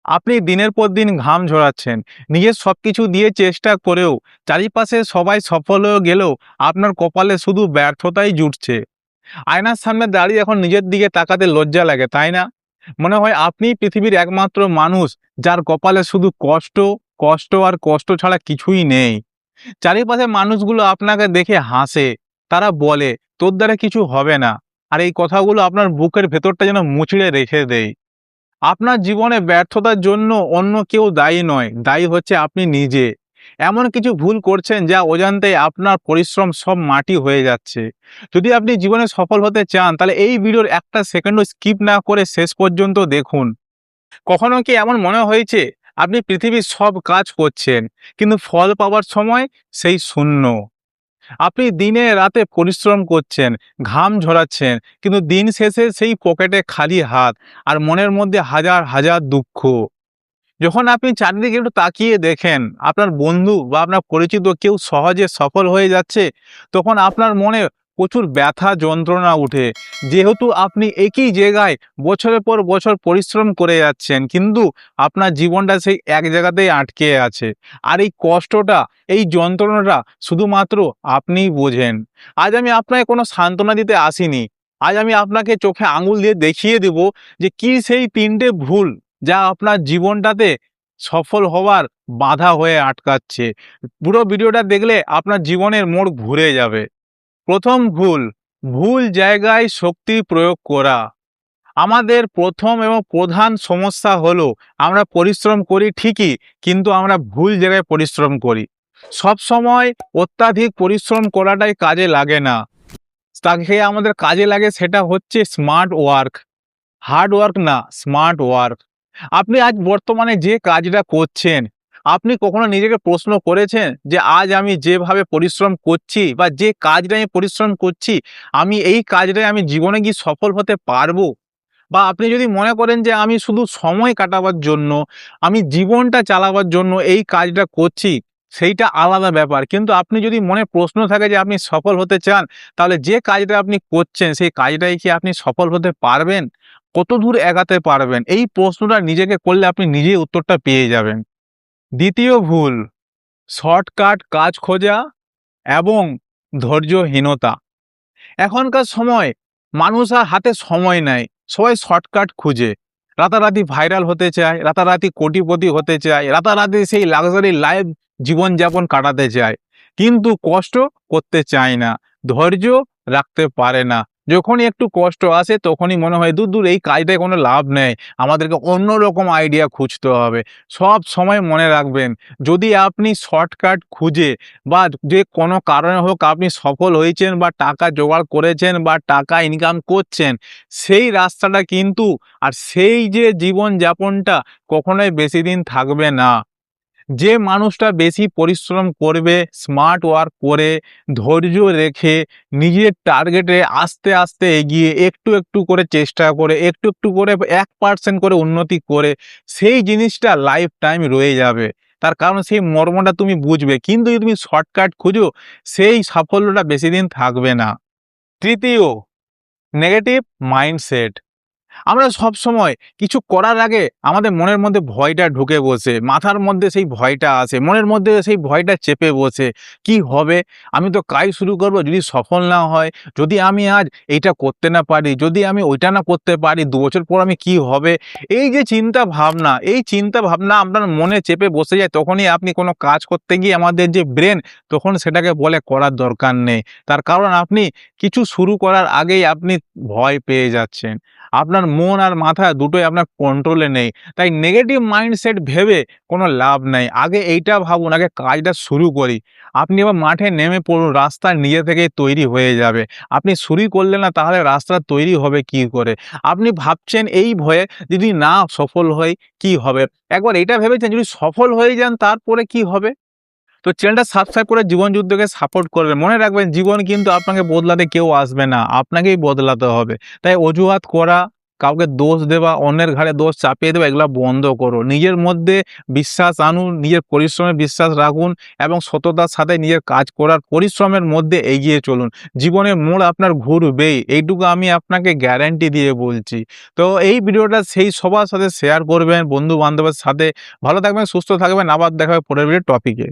আপনি দিনের পর দিন ঘাম ঝরাচ্ছেন, নিজের সবকিছু দিয়ে চেষ্টা করেও চারিপাশে সবাই সফল হয়ে গেলেও আপনার কপালে শুধু ব্যর্থতাই জুটছে। আয়নার সামনে দাঁড়িয়ে এখন নিজের দিকে তাকাতে লজ্জা লাগে, তাই না? মনে হয় আপনিই পৃথিবীর একমাত্র মানুষ যার কপালে শুধু কষ্ট, কষ্ট আর কষ্ট ছাড়া কিছুই নেই। চারিপাশে মানুষগুলো আপনাকে দেখে হাসে। তারা বলে, "তোর দ্বারা কিছু হবে না।" আর এই কথাগুলো আপনার বুকের ভেতরটা যেন মুচড়ে রেখে দেয়। আপনার জীবনে ব্যর্থতার জন্য অন্য কেউ দায়ী নয়, দায়ী হচ্ছে আপনি নিজে। এমন কিছু ভুল করছেন যা অজান্তেই আপনার পরিশ্রম সব মাটি হয়ে যাচ্ছে। যদি আপনি জীবনে সফল হতে চান তাহলে এই ভিডিওর একটা সেকেন্ডও স্কিপ না করে শেষ পর্যন্ত দেখুন। কখনো কি এমন মনে হয়েছে আপনি পৃথিবীর সব কাজ করছেন কিন্তু ফল পাওয়ার সময় সেই শূন্য? আপনি দিনে রাতে পরিশ্রম করছেন, ঘাম ঝরাচ্ছেন, কিন্তু দিন শেষে সেই পকেটে খালি হাত আর মনের মধ্যে হাজার হাজার দুঃখ। যখন আপনি চারিদিকে একটু তাকিয়ে দেখেন আপনার বন্ধু বা আপনার পরিচিত কেউ সহজে সফল হয়ে যাচ্ছে, তখন আপনার মনে প্রচুর ব্যথা যন্ত্রণা উঠে। যেহেতু আপনি একই জায়গায় বছরের পর বছর পরিশ্রম করে যাচ্ছেন, কিন্তু আপনার জীবনটা সেই এক জায়গাতেই আটকে আছে। আর এই কষ্টটা, এই যন্ত্রণাটা শুধুমাত্র আপনিই বোঝেন। আজ আমি আপনাকে কোনো সান্ত্বনা দিতে আসিনি। আজ আমি আপনাকে চোখে আঙুল দিয়ে দেখিয়ে দেব যে কি সেই ৩টে ভুল যা আপনার জীবনটাতে সফল হওয়ার বাধা হয়ে আটকাচ্ছে। পুরো ভিডিওটা দেখলে আপনার জীবনের মোড় ঘুরে যাবে। প্রথম ভুল, ভুল জায়গায় শক্তি প্রয়োগ করা। আমাদের প্রথম এবং প্রধান সমস্যা হলো আমরা পরিশ্রম করি ঠিকই, কিন্তু আমরা ভুল জায়গায় পরিশ্রম করি। সবসময় অত্যাধিক পরিশ্রম করাটাই কাজে লাগে না। তাকে আমাদের কাজে লাগে সেটা হচ্ছে স্মার্ট ওয়ার্ক। হার্ড ওয়ার্ক না, স্মার্ট ওয়ার্ক। আপনি আজ বর্তমানে যে কাজটা করছেন, আপনি কখনো নিজেকে প্রশ্ন করেছেন যে আজ আমি যেভাবে পরিশ্রম করছি বা যে কাজটা আমি পরিশ্রম করছি, আমি এই কাজটায় আমি জীবনে কি সফল হতে পারবো? বা আপনি যদি মনে করেন যে আমি শুধু সময় কাটাবার জন্য, আমি জীবনটা চালাবার জন্য এই কাজটা করছি, সেইটা আলাদা ব্যাপার। কিন্তু আপনি যদি মনে প্রশ্ন থাকে যে আপনি সফল হতে চান, তাহলে যে কাজটা আপনি করছেন সেই কাজটায় কি আপনি সফল হতে পারবেন? কতদূর এগাতে পারবেন? এই প্রশ্নটা নিজেকে করলে আপনি নিজেই উত্তরটা পেয়ে যাবেন। দ্বিতীয় ভুল, শর্টকাট কাজ খোঁজা এবং ধৈর্যহীনতা। এখনকার সময় মানুষ আর হাতে সময় নেয়, সবাই শর্টকাট খুঁজে। রাতারাতি ভাইরাল হতে চায়, রাতারাতি কোটিপতি হতে চায়, রাতারাতি সেই লাক্সারি লাইফ জীবনযাপন কাটাতে চায়, কিন্তু কষ্ট করতে চায় না, ধৈর্য রাখতে পারে না। যখনই একটু কষ্ট আসে তখনই মনে হয় দূর দূর এই কাজটায় কোনো লাভ নেই, আমাদেরকে অন্য রকম আইডিয়া খুঁজতে হবে। সব সময় মনে রাখবেন, যদি আপনি শর্টকাট খুঁজে বা যে কোনো কারণে হোক আপনি সফল হয়েছেন বা টাকা জোগাড় করেছেন বা টাকা ইনকাম করছেন, সেই রাস্তাটা কিন্তু আর সেই যে জীবনযাপনটা কখনোই বেশিদিন থাকবে না। যে মানুষটা বেশি পরিশ্রম করবে, স্মার্ট ওয়ার্ক করে, ধৈর্য রেখে, নিজের টার্গেটে আস্তে আস্তে এগিয়ে একটু একটু করে চেষ্টা করে, একটু একটু করে 1% করে উন্নতি করে, সেই জিনিসটা লাইফ টাইম রয়ে যাবে। তার কারণ সেই মর্মটা তুমি বুঝবে। কিন্তু যদি তুমি শর্টকাট খুঁজো, সেই সাফল্যটা বেশিদিন থাকবে না। তৃতীয়, নেগেটিভ মাইন্ডসেট। আমরা সবসময় কিছু করার আগে আমাদের মনের মধ্যে ভয়টা ঢুকে বসে, মাথার মধ্যে সেই ভয়টা আসে, মনের মধ্যে সেই ভয়টা চেপে বসে। কি হবে? আমি তো কাজ শুরু করব, যদি সফল না হয়, যদি আমি আজ এইটা করতে না পারি, যদি আমি ওইটা না করতে পারি, ২ বছর পর আমি কি হবে? এই যে চিন্তা ভাবনা, এই চিন্তা ভাবনা আপনার মনে চেপে বসে যায়, তখনই আপনি কোনো কাজ করতে গিয়ে আমাদের যে ব্রেন, তখন সেটাকে বলে করার দরকার নেই। তার কারণ আপনি কিছু শুরু করার আগেই আপনি ভয় পেয়ে যাচ্ছেন। আপনার মন আর মাথা দুটোই আপনার কন্ট্রোলে নেই। তাই নেগেটিভ মাইন্ডসেট ভেবে কোনো লাভ নেই। আগে এইটা ভাবুন, আগে কাজটা শুরু করি। আপনি এবার মাঠে নেমে পড়ুন, রাস্তা নিজে থেকেই তৈরি হয়ে যাবে। আপনি শুরুই করলেন না, তাহলে রাস্তা তৈরি হবে কি করে? আপনি ভাবছেন এই ভয়ে যদি না সফল হই কি হবে? একবার এটা ভেবেছেন যদি সফল হয়ে যান তারপরে কি হবে? তো চ্যানেলটা সাবস্ক্রাইব করে জীবন যুদ্ধকে সাপোর্ট করবেন। মনে রাখবেন জীবন কিন্তু আপনাকে বদলাতে কেউ আসবে না, আপনাকেই বদলাতে হবে। তাই অজুহাত করা কাউকে দোষ দেওয়া, অন্যের ঘাড়ে দোষ চাপিয়ে দেওয়া এগুলা বন্ধ করো। নিজের মধ্যে বিশ্বাস আনুন, নিজের পরিশ্রমে বিশ্বাস রাখুন এবং সততার সাথে নিজের কাজ করার পরিশ্রমের মধ্যে এগিয়ে চলুন। জীবনের মোড় আপনার ঘুরবেই, এইটুকু আমি আপনাকে গ্যারান্টি দিয়ে বলছি। তো এই ভিডিওটা সেই সবার সাথে শেয়ার করবেন, বন্ধু-বান্ধবের সাথে। ভালো থাকবেন, সুস্থ থাকবেন। আবার দেখা হবে পরের ভিডিও টপিকে।